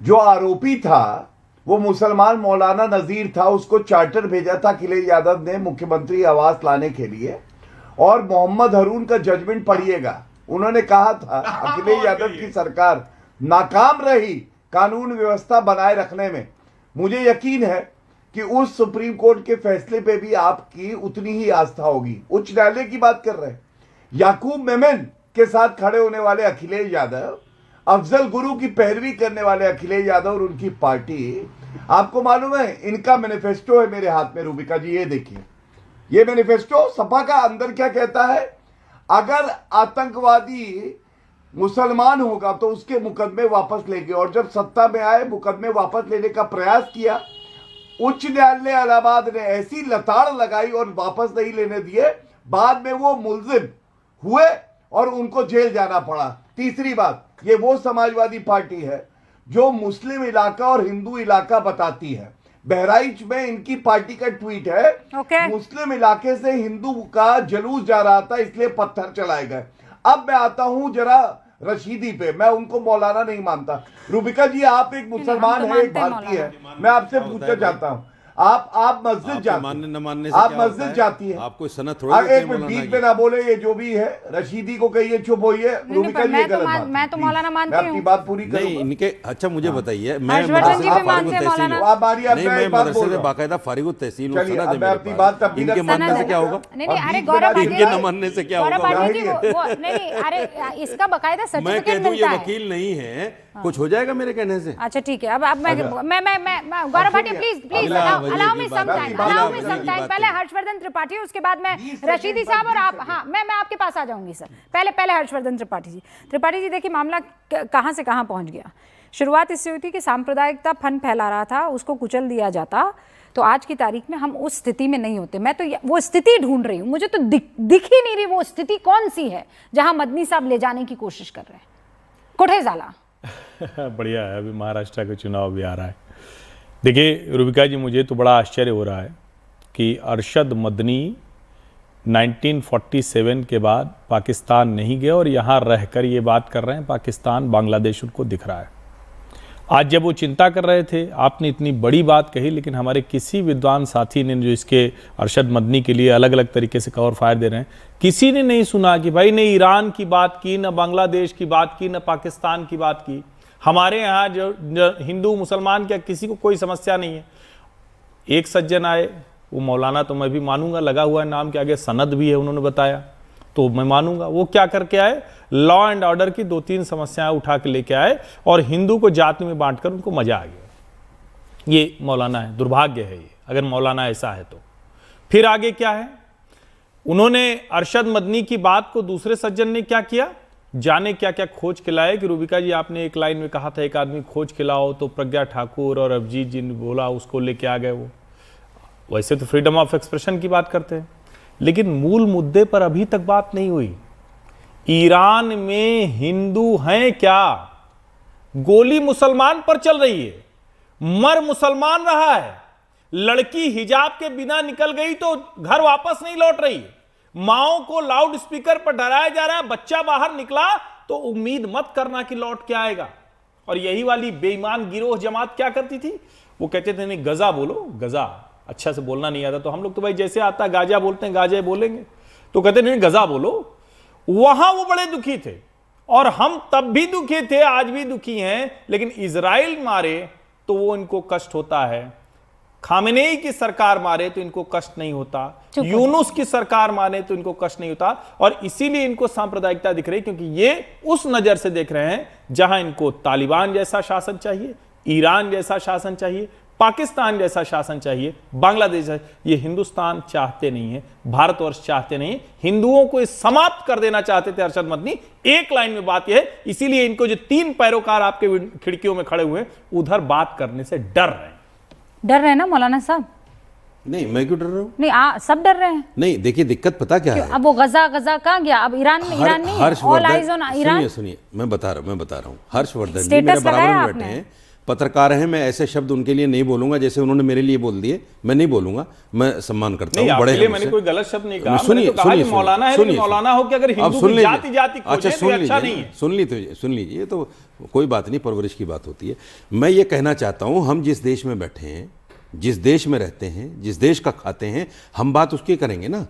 जो आरोपी था वो मुसलमान मौलाना नजीर था, उसको चार्टर भेजा था अखिलेश यादव ने मुख्यमंत्री आवास लाने के लिए, और मोहम्मद हरून का जजमेंट पढ़िएगा, उन्होंने कहा था अखिलेश यादव की सरकार नाकाम रही कानून व्यवस्था बनाए रखने में। मुझे यकीन है कि उस सुप्रीम कोर्ट के फैसले पे भी आपकी उतनी ही आस्था होगी। उच्च न्यायालय की बात कर रहे हैं, याकूब मेमन के साथ खड़े होने वाले अखिलेश यादव, अफजल गुरु की पैरवी करने वाले अखिलेश यादव और उनकी पार्टी, आपको मालूम है इनका मैनिफेस्टो है मेरे हाथ में। रुबिका जी, ये देखिए, ये मैनिफेस्टो सपा का अंदर क्या कहता है, अगर आतंकवादी मुसलमान होगा तो उसके मुकदमे वापस लेंगे, और जब सत्ता में आए मुकदमे वापस लेने का प्रयास किया, उच्च न्यायालय इलाहाबाद ने ऐसी लताड़ लगाई और वापस नहीं लेने दिए, बाद में वो मुल्जिम हुए और उनको जेल जाना पड़ा। तीसरी बात, ये वो समाजवादी पार्टी है जो मुस्लिम इलाका और हिंदू इलाका बताती है। बहराइच में इनकी पार्टी का ट्वीट है, मुस्लिम इलाके से हिंदू का जुलूस जा रहा था इसलिए पत्थर चलाए गए। अब मैं आता हूं जरा रशीदी पे, मैं उनको मौलाना नहीं मानता। रुबिका जी, आप एक मुसलमान है, एक भारतीय है, मैं आपसे पूछना चाहता हूं, आप मस्जिद जाती मानने न मानने से आप क्या होता मस्जिद है? जाती है, आपको सनत थोड़ा एक मिनट बीच में ना बोले, ये जो भी है रशीदी को कहिए चुप होइए। रुबिका जी, ये गलत बात है। मैं तो मौलाना मानती मैं अपनी हूँ। बात पूरी नहीं, करूंगा। इनके अच्छा मुझे बताइए, मैं हर्षवर्धन जी मदरसे भी से मानते हैं फारिग मौलाना। तहसील आप बारी, आप नहीं, मैं एक बात मदरसे बोल से रहा हूं। बाकायदा फारिग तहसील हूं, चलिए, सनद अब है मैं मेरे अपनी पास। बात तब भी इनके रख मानने सकता से हूं। क्या होगा? नहीं नहीं, अब अरे बीच में गौरव ना भाटिया इनके जी, न मानने से क्या गौरव होगा? भाटिया जी, जाहिर वो नहीं, अरे इसका बकायदा मैं कह सर्टिफिकेट दूं मिलता ये है। वकील नहीं है, कुछ हो जाएगा मेरे कहने से? अच्छा ठीक है, अब मैं Gaurav Bhatia please allow me some time. पहले हर्षवर्धन त्रिपाठी, उसके बाद मैं रशीदी साहब और आप। हाँ, मैं आपके पास आ जाऊंगी सर। पहले हर्षवर्धन त्रिपाठी जी देखिए, मामला कहां से कहां पहुंच गया। शुरुआत इससे हुई थी कि सांप्रदायिकता फन फैला रहा था, उसको कुचल दिया जाता, तो आज की तारीख में हम उस स्थिति में नहीं होते। मैं तो वो स्थिति ढूंढ रही हूँ, मुझे तो दिख ही नहीं रही वो स्थिति कौन सी है जहां मदनी साहब ले जाने की कोशिश कर रहे हैं। कुठे झाला? बढ़िया है, अभी महाराष्ट्र का चुनाव भी आ रहा है। देखिए रुबिका जी, मुझे तो बड़ा आश्चर्य हो रहा है कि अरशद मदनी 1947 के बाद पाकिस्तान नहीं गए और यहाँ रहकर ये बात कर रहे हैं पाकिस्तान बांग्लादेश उनको दिख रहा है। आज जब वो चिंता कर रहे थे, आपने इतनी बड़ी बात कही, लेकिन हमारे किसी विद्वान साथी ने जो इसके अरशद मदनी के लिए अलग अलग तरीके से कवर फायर दे रहे हैं, किसी ने नहीं सुना कि भाई ने ईरान की बात की, न बांग्लादेश की बात की, न पाकिस्तान की बात की। हमारे यहाँ जो हिंदू मुसलमान क्या किसी को कोई समस्या नहीं है। एक सज्जन आए, वो मौलाना तो मैं भी मानूंगा, लगा हुआ है नाम के आगे सनद भी है, उन्होंने बताया तो मैं मानूंगा। वो क्या करके आए, लॉ एंड ऑर्डर की 2-3 समस्याएं उठा के लेके आए और हिंदू को जाति में बांटकर उनको मजा आ गया। ये मौलाना है, दुर्भाग्य है ये, अगर मौलाना ऐसा है तो। फिर आगे क्या है, उन्होंने अरशद मदनी की बात को दूसरे सज्जन ने क्या किया, जाने क्या क्या खोज के लाए कि रूबिका जी आपने एक लाइन में कहा था एक आदमी खोज के लाओ, तो प्रज्ञा ठाकुर और अभिजीत जी ने बोला, उसको लेके आ गए। वो वैसे तो फ्रीडम ऑफ एक्सप्रेशन की बात करते हैं, लेकिन मूल मुद्दे पर अभी तक बात नहीं हुई। ईरान में हिंदू हैं क्या? गोली मुसलमान पर चल रही है, मर मुसलमान रहा है, लड़की हिजाब के बिना निकल गई तो घर वापस नहीं लौट रही है, माओ को लाउड स्पीकर पर डराया जा रहा है, बच्चा बाहर निकला तो उम्मीद मत करना कि लौट के आएगा। और यही वाली बेईमान गिरोह जमात क्या करती थी, वो कहते थे नहीं गजा बोलो, गजा अच्छा से बोलना नहीं आता, तो हम लोग तो भाई जैसे आता गाजा बोलते हैं, गाजे बोलेंगे, तो कहते नहीं गजा बोलो। वहां वो बड़े दुखी थे और हम तब भी दुखी थे, आज भी दुखी हैं, लेकिन इजराइल मारे तो वो इनको कष्ट होता है, खामेनेई की सरकार मारे तो इनको कष्ट नहीं होता, यूनुस की सरकार मारे तो इनको कष्ट नहीं होता। और इसीलिए इनको सांप्रदायिकता दिख रही, क्योंकि ये उस नजर से देख रहे हैं जहां इनको तालिबान जैसा शासन चाहिए, ईरान जैसा शासन चाहिए, पाकिस्तान जैसा शासन चाहिए, बांग्लादेश। ये हिंदुस्तान चाहते नहीं है, भारतवर्ष चाहते नहीं है, हिंदुओं को समाप्त कर देना चाहते थे अरशद मदनी। एक लाइन में बात यह है, इसीलिए इनको जो 3 पैरोकार आपके खिड़कियों में खड़े हुए उधर बात करने से डर रहे हैं। डर रहे हैं ना मौलाना साहब? नहीं, मैं क्यों डर रहा हूं? नहीं, सब डर रहे हैं। नहीं, देखिए दिक्कत पता क्या है, अब वो गजा कहाँ गया? अब ईरान में, ईरान नहीं, ऑल आइज ऑन ईरान। सुनिए, मैं बता रहा हूँ, हर्षवर्धन जी स्टेटस मेरे बराबर लगाया में बैठे हैं, पत्रकार हैं, मैं ऐसे शब्द उनके लिए नहीं बोलूंगा जैसे उन्होंने मेरे लिए बोल दिए, मैं नहीं बोलूंगा, मैं सम्मान करता हूं, बड़े हैं। मैंने कोई गलत शब्द नहीं कहा, सुनिए, मैंने तो कहा कि मौलाना है, लेकिन मौलाना हो कि अगर हिंदू की जाति अच्छा सुन लीजिए, ये तो कोई बात नहीं, परवरिश की बात होती है। मैं ये कहना चाहता हूं, हम जिस देश में बैठे हैं, जिस देश में रहते हैं, जिस देश का खाते हैं, हम बात उसकी करेंगे ना।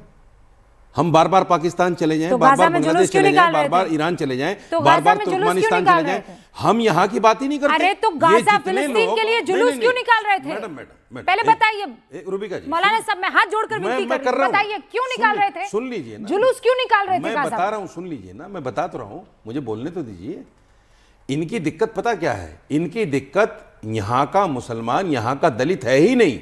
हम बार बार पाकिस्तान चले जाएं, बार बार बांग्लादेश चले जाएं, बार बार ईरान चले जाएं, बार बार तुर्कमेनिस्तान चले जाएं, हम यहाँ की बात ही नहीं करते। अरे तो गाजा फिलिस्तीन के लिए जुलूस क्यों निकाल रहे थे? मैडम पहले बताइए रूबिका जी, मौलाना साहब, मैं हाथ जोड़कर विनती कर रही हूं, बताइए क्यों निकाल रहे थे? सुन लीजिए ना, जुलूस क्यों निकाल रहे थे? मैं बता रहा हूं, सुन लीजिए ना, मैं बता तो रहा हूं, मुझे बोलने तो दीजिए। इनकी दिक्कत पता क्या है? इनकी दिक्कत यहाँ का मुसलमान, यहाँ का दलित है ही नहीं,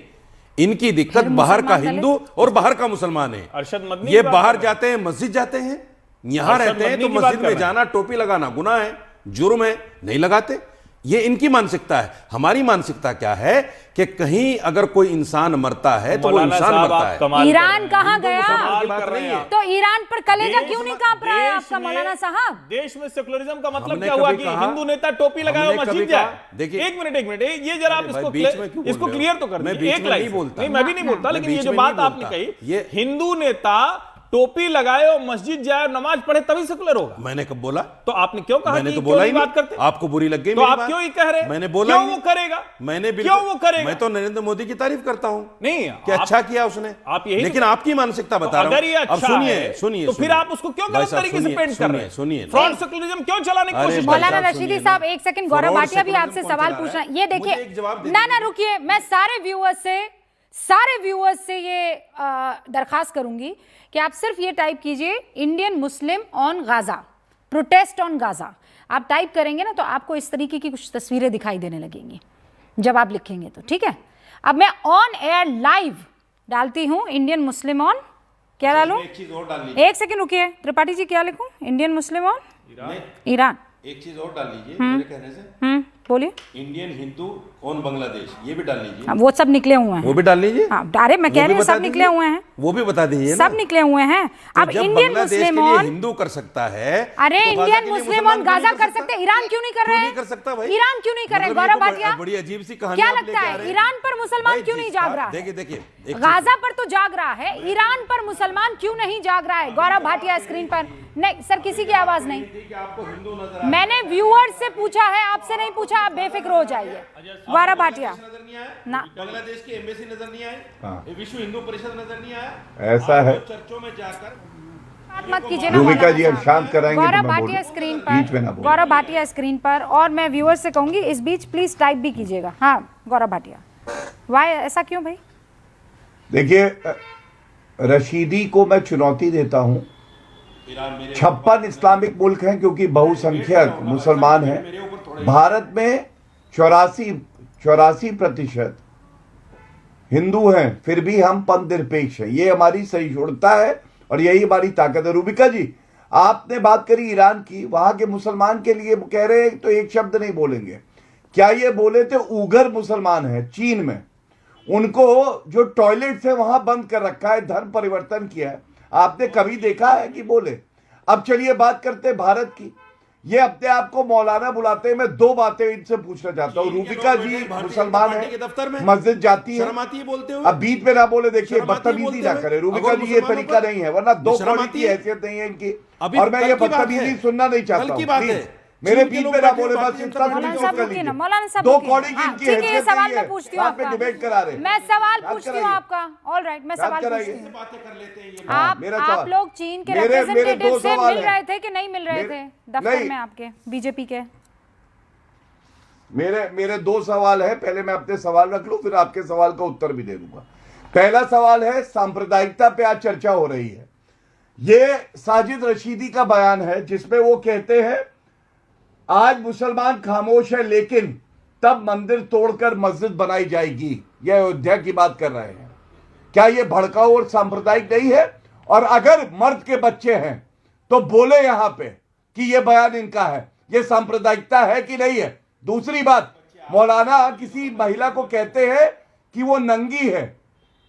इनकी दिक्कत बाहर का हिंदू और बाहर का मुसलमान है। अरशद मदनी ये बाहर जाते हैं, मस्जिद जाते हैं, यहां रहते हैं तो मस्जिद में जाना, टोपी लगाना गुनाह है, जुर्म है, नहीं लगाते। ये इनकी मानसिकता है। हमारी मानसिकता क्या है कि कहीं अगर कोई इंसान मरता है तो वो इंसान मरता है। ईरान कहाँ गया? बात नहीं है। तो ईरान पर कलेजा क्यों नहीं कांप रहा है आपका मौलाना साहब? देश में सेकुलरिज्म का मतलब क्या हुआ कि हिंदू नेता टोपी लगाए और मस्जिद जाए? देखिए, एक मिनट, ये जरा आप इसको क्लियर तो कर दीजिए। एक लाइन नहीं, मैं भी नहीं बोलता, लेकिन ये जो बात आपने कही, हिंदू नेता टोपी लगाए और मस्जिद जाए और नमाज पढ़े तभी सेकुलर होगा। मैंने कब बोला? तो आपने क्यों कहा? मैंने तो बोला ही नहीं। बात करते आपको बुरी लग गई, तो आप क्यों ही कह रहे हैं? मैंने बोला क्यों वो करेगा? मैंने क्यों वो करेगा? मैं तो नरेंद्र मोदी की तारीफ करता हूं, नहीं कि अच्छा किया उसने, आप यही, लेकिन आपकी मानसिकता बता रहा हूं। अगर ये अच्छा सुनिए, तो फिर आप उसको क्यों गलत तरीके से पेंट कर रहे हैं? सुनिए, फ्रॉड सेकुलरिज्म क्यों चलाने की कोशिश? मौलाना रशीदी साहब, एक सेकंड, गौरव भाटिया भी आपसे सवाल पूछना है। ये देखिए ना, रुकिए, मैं सारे व्यूअर्स से ये दरखास्त करूंगी कि आप सिर्फ ये टाइप कीजिए, Indian Muslim on Gaza, protest on Gaza. आप टाइप करेंगे ना तो आपको इस तरीके की कुछ तस्वीरें दिखाई देने लगेंगी जब आप लिखेंगे तो, ठीक है? अब मैं ऑन एयर लाइव डालती हूं, इंडियन मुस्लिम ऑन, क्या डालूं? एक सेकंड रुकिए त्रिपाठी जी, क्या लिखूं? Indian Muslim on Iran. एक चीज और डाल लीजिए मेरे कहने से, बोलिए। इंडियन हिंदू ऑन बांग्लादेश, ये भी डाल लीजिए। वो सब निकले हुए हैं, वो भी डाल लीजिए। अरे मैं कह रही हूँ सब निकले हुए हैं, वो भी बता दीजिए, सब निकले हुए हैं। अब इंडियन मुस्लिम ऑन हिंदू कर सकता है, अरे इंडियन मुस्लिम ऑन गाजा कर सकते हैं, ईरान क्यों नहीं कर रहे हैं? कर सकता भाई, ईरान क्यों नहीं कर रहे? गौरव भाटिया, बड़ी अजीब सी कहानी। क्या लगता है ईरान पर मुसलमान क्यों नहीं जाग रहा? देखिए, गाजा पर तो जाग रहा है, ईरान पर मुसलमान क्यों नहीं जाग रहा है? गौरव भाटिया स्क्रीन पर नहीं सर, किसी की आवाज नहीं, मैंने व्यूअर से पूछा है, आपसे नहीं पूछा, आप बेफिक्र हो जाइए। गौरव भाटिया, ना बांग्लादेश की एम्बेसी नजर नहीं आए, विश्व हिंदू परिषद नजर नहीं आया, ऐसा है, चर्चों में जाकर मत कीजिए ना। रूबिका जी अब शांत कराएंगे। गौरव भाटिया स्क्रीन पर, गौरव भाटिया स्क्रीन पर, और मैं व्यूअर से कहूंगी इस बीच प्लीज टाइप भी कीजिएगा। हाँ गौरव भाटिया, वाई ऐसा क्यों भाई? देखिए, रशीदी को मैं चुनौती देता हूं 56 इस्लामिक मुल्क हैं क्योंकि बहुसंख्यक मुसलमान हैं। भारत में 84% हिंदू हैं, फिर भी हम पंथनिरपेक्ष हैं। ये हमारी सहिष्णुता है और यही हमारी ताकत है। रूबिका जी, आपने बात करी ईरान की, वहां के मुसलमान के लिए कह रहे हैं तो एक शब्द नहीं बोलेंगे। क्या ये बोले थे? उगर मुसलमान है चीन में, उनको जो टॉयलेट्स है वहां बंद कर रखा है, धर्म परिवर्तन किया है। आपने कभी देखा है कि बोले? अब चलिए बात करते हैं भारत की। ये अपने आप को मौलाना बुलाते हैं। मैं दो बातें इनसे पूछना चाहता हूँ। रूबिका जी मुसलमान है, मस्जिद जाती है, अब बीच में ना बोले। देखिए बदतमीजी ना करे रूबिका जी, ये तरीका नहीं है, वरना दो कौड़ी की हैसियत नहीं है इनकी। और मैं ये बदतमीजी सुनना नहीं चाहता हूँ। मेरे बीच में ना बोले, बस इतना दो कौड़ी की इनकी ठीक है, ये हैसियत सवाल नहीं मैं है। पूछती हूँ साथ में आपका। डिबेट करा रहे हैं। मैं सवाल बात पूछती हूँ कराइए। आपका। ऑलराइट, मैं सवाल पूछती हूँ। मेरा आप सवाल। लोग चीन के मेरे दो रिप्रेजेंटेटिव से सवाल मिल हैं। रहे थे कि नहीं मिल रहे थे दफ्तर नहीं। में आपके बीजेपी के? मेरे दो सवाल है। पहले मैं अपने सवाल रख लूं, फिर आपके सवाल का उत्तर भी दे दूंगा। पहला सवाल है, सांप्रदायिकता पे आज चर्चा हो रही है। ये साजिद रशीदी का बयान है जिसमें वो कहते हैं आज मुसलमान खामोश है लेकिन तब मंदिर तोड़कर मस्जिद बनाई जाएगी। यह अयोध्या की बात कर रहे हैं। क्या यह भड़काऊ और सांप्रदायिक नहीं है? और अगर मर्द के बच्चे हैं तो बोले यहां पे कि यह बयान इनका है, यह सांप्रदायिकता है कि नहीं है? दूसरी बात, मौलाना किसी महिला को कहते हैं कि वो नंगी है,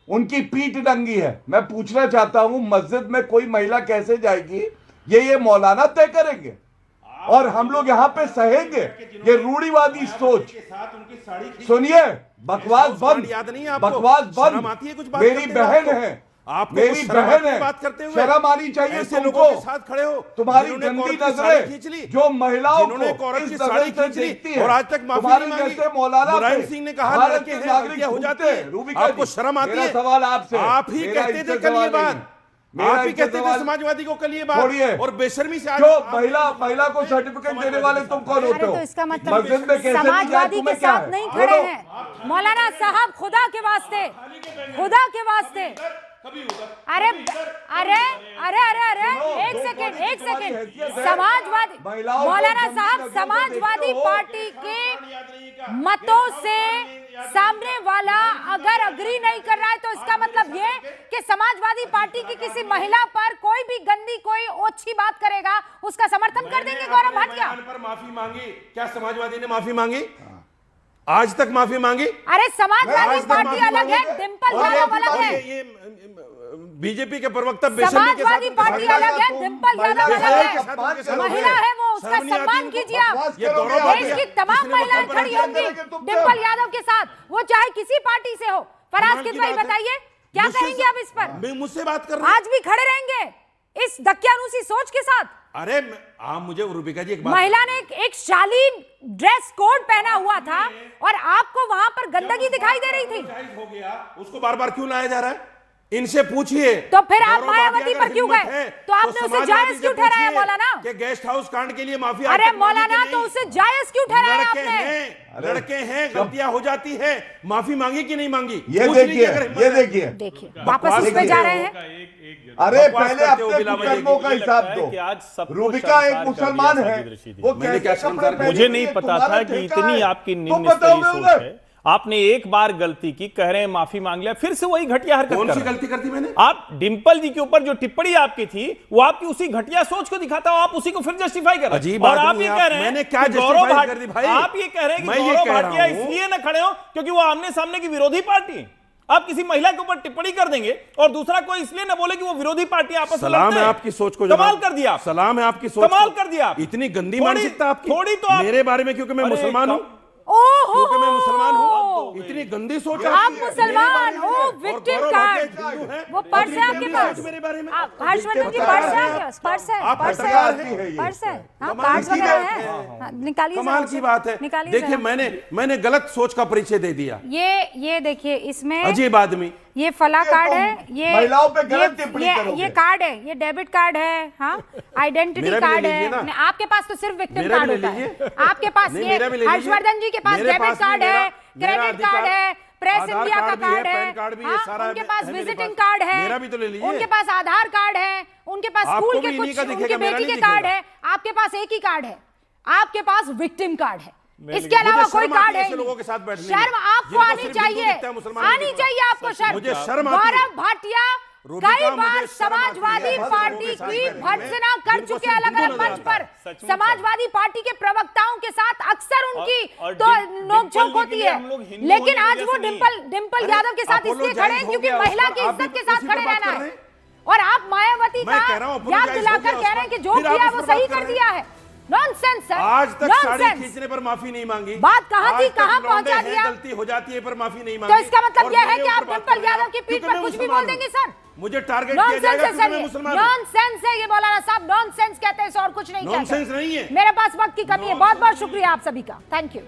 उनकी पीठ नंगी है। मैं पूछना चाहता हूं, मस्जिद में कोई महिला कैसे जाएगी ये मौलाना तय करेंगे और हम लोग यहां पे सहेंगे? ये रूढ़िवादी सोच। सुनिए, बकवास बंद, बकवास बंद। मेरी बहन है, मेरी बहन है, शर्म आनी चाहिए तुमको। तुम्हारी गंदी नजरें जो महिलाओं को इस नजर से देखती है, और आज तक तुम्हारे जैसे मौलाना मुलायम सिंह ने कहा भारत लड़के के हैं, नागरिक हत्या हो जाती घूमते है। हैं। रूबिका आपको जी, शर्म आती मेरा है? सवाल आपसे, आप ही मेरा कहते थे इज्जत कल ये सवाल बात, नहीं। मेरा आप ही इज्जत कहते थे सवाल समाजवादी को कल ये बात, छोड़िए। और बेशर्मी से आज जो आप- महिला को सर्टिफिकेट देने वाले तुम कौन होते हो? अरे तो इसका मतलब मस्जिद में कैसे भी जाए, समाजवादी के तुम्हें क्या साथ है? नहीं बोलो। खड़े हैं मौलाना साहब, खुदा के वास्ते, खुदा के वास्ते। अरे अरे अरे अरे अरे एक सेकंड। समाजवादी मौलाना साहब, समाजवादी पार्टी के मतों से सामने वाला अगर अग्री नहीं कर रहा है तो इसका मतलब ये कि समाजवादी पार्टी की किसी महिला पर कोई भी गंदी, कोई ओछी बात करेगा उसका समर्थन कर देंगे गौरव भाटिया? पर माफी मांगी, क्या समाजवादी ने माफी मांगी? आज तक माफी मांगी? अरे समाजवादी आज तक पार्टी माफी अलग है, मांगी? डिम्पल और यादव अलग और है। ये बीजेपी के प्रवक्ता बेशर्मी के साथ समाजवादी पार्टी अलग है, डिम्पल यादव अलग है। महिला है वो, उसका सम्मान कीजिए आप। ये गौरव भाटिया, देश की तमाम किसने महिलाएं वफा खड़ी किया? होंगी डिम्पल यादव के साथ, वो चाहे किसी पार्टी से हो। फराज की किदवई बात है। बताइए क्या मुझसे- कहेंगे आप इस पर? मुझसे बात कर रहे हैं? आज भी खड़े रहेंगे इस दकियानूसी सोच के साथ? अरे आप मुझे रूबिका जी एक बात, महिला ने एक शालीन ड्रेस कोड पहना हुआ था और आपको वहां पर गंदगी दिखाई दे रही थी। जायज हो गया, उसको बार बार क्यों लाया जा रहा है? इनसे पूछिए। तो फिर आप गौरव मायावती भाटिया पर अगर क्यों हिम्मत गए? है, तो आपने उसे समाजवादी जायज से क्यों ठहराया पूछिए मौलाना? कि गेस्ट हाउस कांड के लिए माफी अरे मौलाना, तो उसे जायज क्यों ठहराया लड़के आपने? हैं, लड़के हैं, गलतियां हो जाती है, माफी मांगी कि नहीं मांगी? ये पूछ लीजिए देखिए, अगर हिम्मत ये है। देखिए। देखिए वापस उस पे जा रहे हैं। अरे बकवास पहले करते हो अपने बिलावल जी, कुकर्मों का मुझे हिसाब लगता है दो। कि आज सबको रूबिका एक शर्मसार कर मुसलमान दिया है, साजिद रशीदी। वो मैंने कैसे क्या कपड़े शर्मसार पहने मुझे हुए नहीं हैं, पता तुम्हारा था कि ठेका इतनी है। आपकी तुम निम्न बताओ स्तरीय उधर। सोच है। आपने एक बार गलती की, कह रहे हैं माफी मांग लिया, फिर से वही घटिया हरकत कौन कर सी रहे हैं। गलती करती मैंने? आप डिंपल जी के ऊपर जो टिप्पणी आपकी थी वो आपकी उसी घटिया सोच को दिखाता हो, आप उसी को फिर जस्टिफाई कर रहे हैं। अजीब और आदमी आप ये आप, कह रहे हैं मैंने क्या कि गौरव justify भाट- कर दी भाई? आप ये कह रहे हैं मैं कि ये गौरव कह रहा भाटिया हूं। इसलिए न खड़े हो क्योंकि वो आमने सामने की विरोधी पार्टी। आप किसी महिला के ऊपर टिप्पणी कर देंगे और दूसरा कोई इसलिए न बोले कि वो विरोधी पार्टी आपस में सलाम लड़ते है हैं। आपकी सोच को, कमाल जनाब। कर दिया आप। सलाम है आपकी सोच कमाल को। कर दिया आप। इतनी गंदी थोड़ी- मानसिकता आपकी थोड़ी तो आप- मेरे बारे में, क्योंकि मैं अरे मुसलमान हूं, ओहो, क्योंकि मैं मुसलमान हूं, इतनी गंदी सोच आप आपकी है। मुसलमान मेरे हो, बारे में। विक्टिम और गौरव कार्ड। भाटिया हिंदू हैं, वो पर्स इतनी है आपके गंदी पास? सोच मेरे बारे में। हर्षवर्धन की पर्स है आपके पास? पर्स है, आप पर्स पत्रकार है, हैं। पर्स है। हाँ, कमाल कार्ड्स की वगैरह बात है। है। हाँ, निकालिए कमाल जरा की उसे। बात है। निकालिए देखिए जरा। मैंने गलत सोच का परिचय दे दिया। ये देखिए इसमें अजीब आदमी। ये फला कार्ड है, ये महिलाओं पे गलत टिप्पणी ये करोगे। कार्ड है, ये डेबिट कार्ड है, हाँ आइडेंटिटी मेरा भी ले कार्ड लीजिए है। ना। नहीं, आपके पास तो सिर्फ विक्टिम मेरा कार्ड भी होता ले है। लीजिए। आपके पास नहीं, ये मेरा भी ले लीजिए। हर्षवर्धन जी के पास मेरे डेबिट पास कार्ड भी है, मेरा क्रेडिट कार्ड अधिकार- है, प्रेस आधार इंडिया का कार्ड भी है, कार्ड है, पैन कार्ड भी है, हाँ, सारा उनके है पास मेरे विजिटिंग पास। कार्ड है, मेरा भी तो ले लीजिए। उनके पास आधार कार्ड है, उनके पास आपको स्कूल भी के इन्हीं कुछ का उनकी दिखेगा, मेरा बेटी के नहीं कार्ड दिखेगा। है, आपके पास एक ही कार्ड है, आपके पास विक्टिम कार्ड है, नहीं, इसके लेकिन अलावा मुझे कोई शर्म आती कार्ड है है ऐसे लोगों के साथ नहीं। बैठने शर्म में, आपको जिनको आनी सिर्फ हिंदू चाहिए, दिखता है, मुसलमान नहीं आनी दिखता। चाहिए आपको शर्म। मुझे शर्म आती है। गौरव भाटिया रूबिका, कई मुझे बार शर्म आती है। समाजवादी बस पार्टी लोगों के साथ की बैठने में, भर्त्सना कर जिनको चुके सिर्फ अलग हिंदू अलग नजर मंच आता पर। है। सचमुच समाजवादी पार्टी के प्रवक्ताओं के साथ अक्सर उनकी और तो डिम्पल नोकझोंक जी के होती लिए है, हम लोग हिंदू लेकिन होने आज की वो वजह से नहीं। डिम्पल यादव के साथ इसलिए खड़े हैं क्योंकि महिला की इज्जत के साथ खड़े रहना है। और आप मायावती मैं का कह रहा हूं, याद apologize हो दिलाकर गया कह रहे हैं कि जो फिर आप किया उस वो पर सही बात कर कर रहे दिया है। नॉनसेंस सर, आज तक साड़ी नॉनसेंस। खींचने पर माफी नहीं मांगी। बात कहां आज थी, तक कहां लौंडे पहुंचा हैं, दिया? गलती हो जाती है पर माफी नहीं मांगी। तो इसका मतलब और यह है मेरे कि ऊपर आप बात डिम्पल कर रहे हैं यादव आप, की पीठ क्योंकि पर मैं कुछ भी मुसलमान बोल हूं। देंगे सर। मुझे टारगेट किया नॉनसेंस जाएगा है क्योंकि सर, मैं ये मुसलमान हूं। नॉनसेंस है ये मौलाना साहब, नॉनसेंस कहते हैं इसे और कुछ नहीं कहते। नॉनसेंस नहीं है। मेरे पास वक्त की कमी है, बहुत बहुत शुक्रिया आप सभी का, थैंक यू।